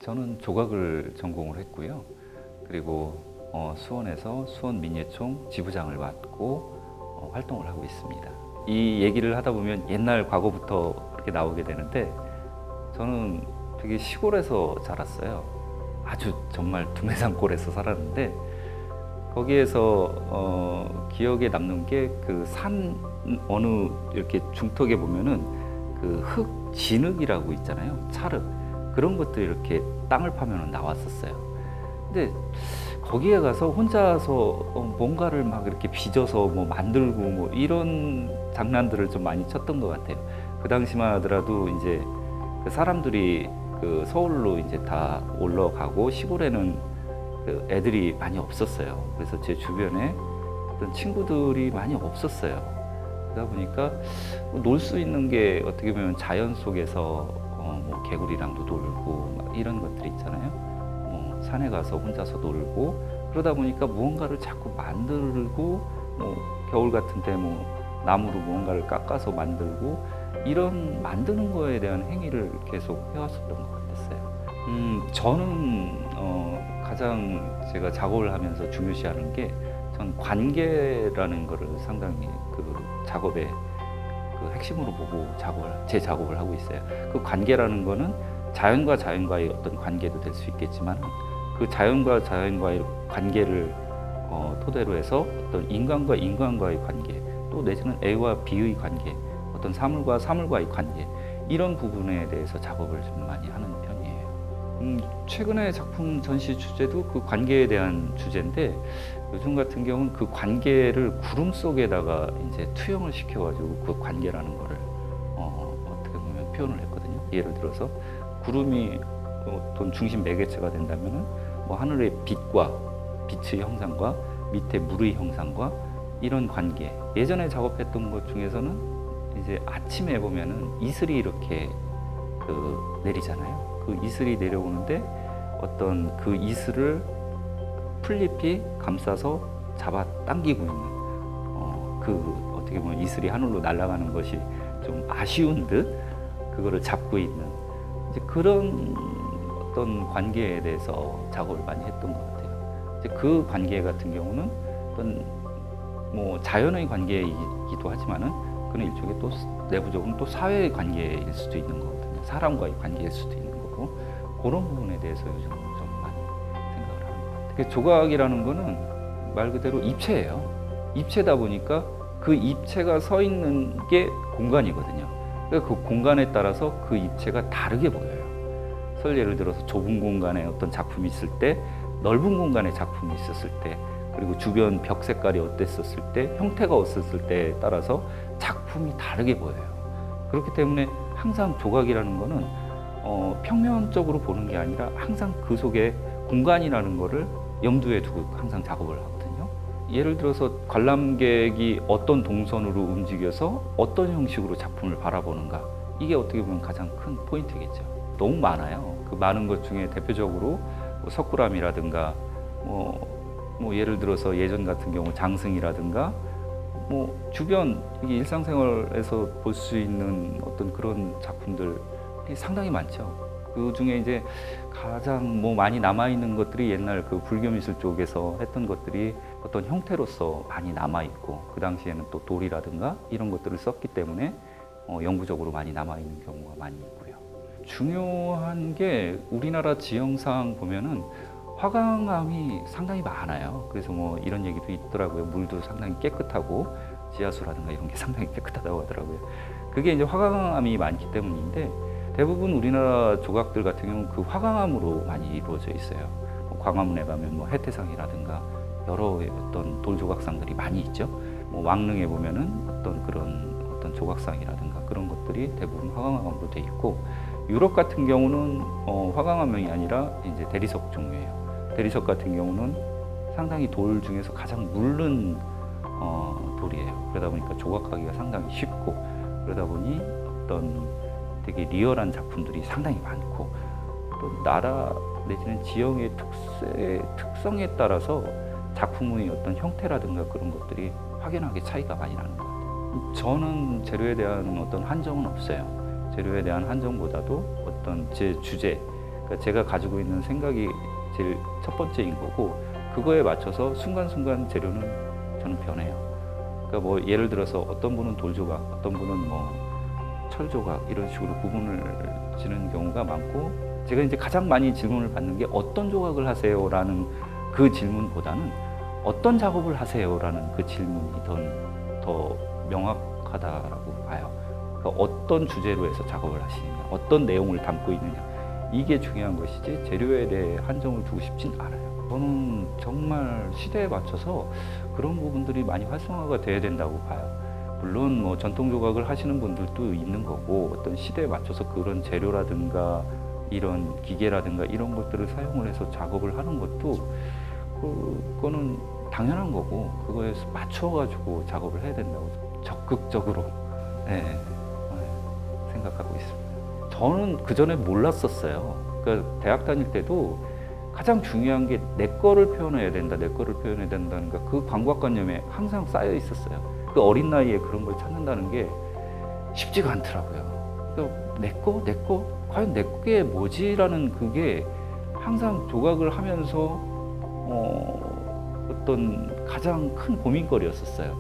저는 조각을 전공을 했고요. 그리고 수원에서 수원민예총 지부장을 맡고 활동을 하고 있습니다. 이 얘기를 하다 보면 옛날 과거부터 이렇게 나오게 되는데 저는 되게 시골에서 자랐어요. 아주 정말 두메산골에서 살았는데 거기에서 기억에 남는 게 그 산 어느 이렇게 중턱에 보면은 그 흙 진흙이라고 있잖아요. 찰흙 그런 것들이 이렇게 땅을 파면 나왔었어요. 근데 거기에 가서 혼자서 뭔가를 막 이렇게 빚어서 뭐 만들고 뭐 이런 장난들을 좀 많이 쳤던 것 같아요. 그 당시만 하더라도 이제 그 사람들이 그 서울로 이제 다 올라가고 시골에는 그 애들이 많이 없었어요. 그래서 제 주변에 어떤 친구들이 많이 없었어요. 그러다 보니까 놀 수 있는 게 어떻게 보면 자연 속에서 뭐 개구리랑도 놀고 막 이런 것들 있잖아요. 뭐 산에 가서 혼자서 놀고 그러다 보니까 무언가를 자꾸 만들고 뭐 겨울 같은 때 뭐 나무로 무언가를 깎아서 만들고 이런 만드는 거에 대한 행위를 계속 해왔었던 것 같았어요. 저는 가장 제가 작업을 하면서 중요시하는 게 전 관계라는 거를 상당히 그 작업의 그 핵심으로 보고 제 작업을 하고 있어요. 그 관계라는 거는 자연과 자연과의 어떤 관계도 될 수 있겠지만 그 자연과 자연과의 관계를 토대로 해서 어떤 인간과 인간과의 관계 또 내지는 A와 B의 관계 어떤 사물과 사물과의 관계 이런 부분에 대해서 작업을 좀 많이 하는 편이에요. 최근에 작품 전시 주제도 그 관계에 대한 주제인데 요즘 같은 경우는 그 관계를 구름 속에다가 이제 투영을 시켜가지고 그 관계라는 거를 어떻게 보면 표현을 했거든요. 예를 들어서 구름이 어떤 중심 매개체가 된다면은 뭐 하늘의 빛의 형상과 밑에 물의 형상과 이런 관계. 예전에 작업했던 것 중에서는 이제 아침에 보면은 이슬이 이렇게 내리잖아요. 그 이슬이 내려오는데 어떤 그 이슬을 풀잎이 감싸서 잡아 당기고 있는 그 어떻게 보면 이슬이 하늘로 날아가는 것이 좀 아쉬운 듯 그거를 잡고 있는 이제 그런 어떤 관계에 대해서 작업을 많이 했던 것 같아요. 이제 그 관계 같은 경우는 어떤 뭐 자연의 관계이기도 하지만은 그는 일종의 또 내부적으로는 또 사회의 관계일 수도 있는 거거든요. 사람과의 관계일 수도 있는 거고 그런 부분에 대해서 요즘 좀 많이 생각을 하는 것 같아요. 조각이라는 거는 말 그대로 입체예요. 입체다 보니까 그 입체가 서 있는 게 공간이거든요. 그러니까 그 공간에 따라서 그 입체가 다르게 보여요. 예를 들어서 좁은 공간에 어떤 작품이 있을 때, 넓은 공간에 작품이 있었을 때, 그리고 주변 벽 색깔이 어땠었을 때, 형태가 어땠을 때에 따라서 작품이 다르게 보여요. 그렇기 때문에 항상 조각이라는 거는 평면적으로 보는 게 아니라 항상 그 속에 공간이라는 거를 염두에 두고 항상 작업을 하거든요. 예를 들어서 관람객이 어떤 동선으로 움직여서 어떤 형식으로 작품을 바라보는가 이게 어떻게 보면 가장 큰 포인트겠죠. 너무 많아요. 그 많은 것 중에 대표적으로 뭐 석굴암이라든가 뭐 예를 들어서 예전 같은 경우 장승이라든가 뭐 주변 이게 일상생활에서 볼 수 있는 어떤 그런 작품들이 상당히 많죠. 그 중에 이제 가장 뭐 많이 남아 있는 것들이 옛날 그 불교미술 쪽에서 했던 것들이 어떤 형태로서 많이 남아 있고 그 당시에는 또 돌이라든가 이런 것들을 썼기 때문에 영구적으로 많이 남아 있는 경우가 많이 있고요. 중요한 게 우리나라 지형상 보면은 화강암이 상당히 많아요. 그래서 뭐 이런 얘기도 있더라고요. 물도 상당히 깨끗하고 지하수라든가 이런 게 상당히 깨끗하다고 하더라고요. 그게 이제 화강암이 많기 때문인데 대부분 우리나라 조각들 같은 경우는 그 화강암으로 많이 이루어져 있어요. 광화문에 가면 뭐 해태상이라든가 여러 어떤 돌 조각상들이 많이 있죠. 뭐 왕릉에 보면은 어떤 그런 어떤 조각상이라든가 그런 것들이 대부분 화강암으로 돼 있고 유럽 같은 경우는 화강암이 아니라 이제 대리석 종류예요. 대리석 같은 경우는 상당히 돌 중에서 가장 물른 돌이에요. 그러다 보니까 조각하기가 상당히 쉽고 그러다 보니 어떤 되게 리얼한 작품들이 상당히 많고 또 나라 내지는 지형의 특성에 따라서 작품의 어떤 형태라든가 그런 것들이 확연하게 차이가 많이 나는 것 같아요. 저는 재료에 대한 어떤 한정은 없어요. 재료에 대한 한정보다도 어떤 제 주제 그러니까 제가 가지고 있는 생각이 제일 첫 번째인 거고 그거에 맞춰서 순간순간 재료는 저는 변해요. 그러니까 뭐 예를 들어서 어떤 분은 돌 조각, 어떤 분은 뭐 철 조각 이런 식으로 구분을 지는 경우가 많고 제가 이제 가장 많이 질문을 받는 게 어떤 조각을 하세요라는 그 질문보다는 어떤 작업을 하세요라는 그 질문이 더 명확하다라고 봐요. 그러니까 어떤 주제로 해서 작업을 하시느냐, 어떤 내용을 담고 있느냐 이게 중요한 것이지 재료에 대해 한정을 두고 싶진 않아요. 저는 정말 시대에 맞춰서 그런 부분들이 많이 활성화가 돼야 된다고 봐요. 물론 뭐 전통 조각을 하시는 분들도 있는 거고 어떤 시대에 맞춰서 그런 재료라든가 이런 기계라든가 이런 것들을 사용을 해서 작업을 하는 것도 그거는 당연한 거고 그거에 맞춰가지고 작업을 해야 된다고 적극적으로 생각하고 있습니다. 저는 그 전에 몰랐었어요. 그러니까 대학 다닐 때도 가장 중요한 게 내 거를 표현해야 된다, 내 거를 표현해야 된다는 그 강박관념에 항상 쌓여 있었어요. 그 어린 나이에 그런 걸 찾는다는 게 쉽지가 않더라고요. 그러니까 내 거, 과연 내 게 뭐지라는 그게 항상 조각을 하면서 어떤 가장 큰 고민거리였었어요.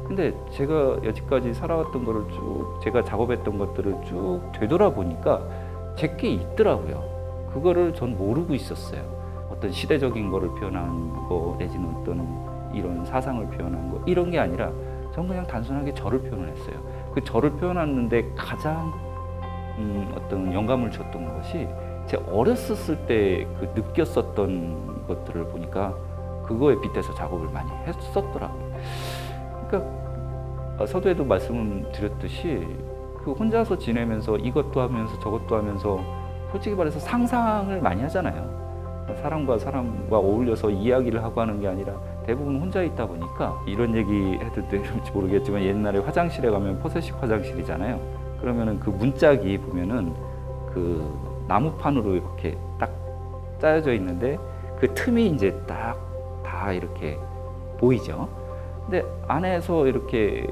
근데 제가 여지까지 살아왔던 거를 쭉 제가 작업했던 것들을 쭉 되돌아보니까 제게 있더라고요. 그거를 전 모르고 있었어요. 어떤 시대적인 거를 표현한 거 내지는 어떤 이런 사상을 표현한 거 이런 게 아니라 전 그냥 단순하게 저를 표현을 했어요. 그 저를 표현하는데 가장 어떤 영감을 줬던 것이 제 어렸을 때 그 느꼈었던 것들을 보니까 그거에 빗대서 작업을 많이 했었더라고요. 그러니까 서두에도 말씀을 드렸듯이 그 혼자서 지내면서 이것도 하면서 저것도 하면서 솔직히 말해서 상상을 많이 하잖아요. 사람과 사람과 어울려서 이야기를 하고 하는 게 아니라 대부분 혼자 있다 보니까 이런 얘기 해도 될지 모르겠지만 옛날에 화장실에 가면 퍼세식 화장실이잖아요. 그러면은 그 문짝이 보면은 그 나무판으로 이렇게 딱 짜여져 있는데 그 틈이 이제 딱 다 이렇게 보이죠. 근데 안에서 이렇게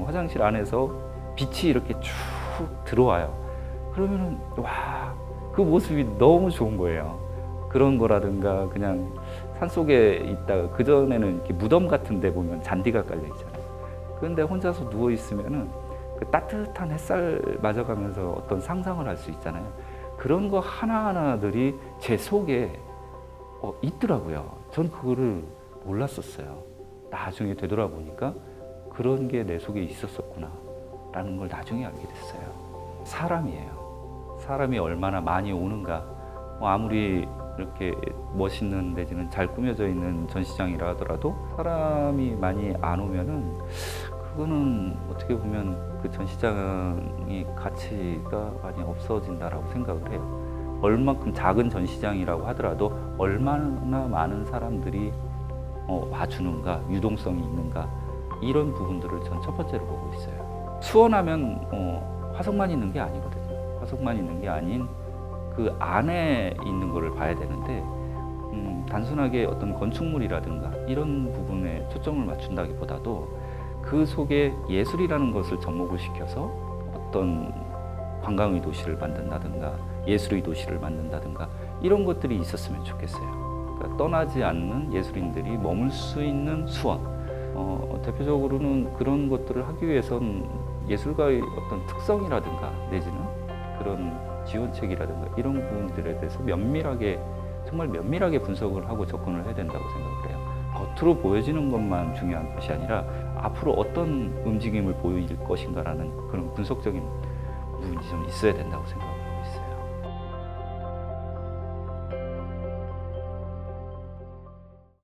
화장실 안에서 빛이 이렇게 쭉 들어와요. 그러면은 와, 그 모습이 너무 좋은 거예요. 그런 거라든가 그냥 산속에 있다가 그전에는 이렇게 무덤 같은 데 보면 잔디가 깔려 있잖아요. 그런데 혼자서 누워 있으면은 그 따뜻한 햇살 맞아가면서 어떤 상상을 할 수 있잖아요. 그런 거 하나하나들이 제 속에 있더라고요. 전 그거를 몰랐었어요. 나중에 되돌아보니까 그런 게 내 속에 있었었구나 라는 걸 나중에 알게 됐어요. 사람이에요. 사람이 얼마나 많이 오는가. 아무리 이렇게 멋있는 내지는 잘 꾸며져 있는 전시장이라 하더라도 사람이 많이 안 오면은 그거는 어떻게 보면 그 전시장이 가치가 많이 없어진다라고 생각을 해요. 얼만큼 작은 전시장이라고 하더라도 얼마나 많은 사람들이 와주는가, 유동성이 있는가 이런 부분들을 전 첫 번째로 보고 있어요. 수원하면 화석만 있는 게 아니거든요. 화석만 있는 게 아닌 그 안에 있는 거를 봐야 되는데 단순하게 어떤 건축물이라든가 이런 부분에 초점을 맞춘다기보다도 그 속에 예술이라는 것을 접목을 시켜서 어떤 관광의 도시를 만든다든가 예술의 도시를 만든다든가 이런 것들이 있었으면 좋겠어요. 그러니까 떠나지 않는 예술인들이 머물 수 있는 수원. 대표적으로는 그런 것들을 하기 위해선 예술가의 어떤 특성이라든가 내지는 그런 지원책이라든가 이런 부분들에 대해서 정말 면밀하게 분석을 하고 접근을 해야 된다고 생각을 해요. 겉으로 보여지는 것만 중요한 것이 아니라 앞으로 어떤 움직임을 보일 것인가라는 그런 분석적인 부분이 좀 있어야 된다고 생각합니다.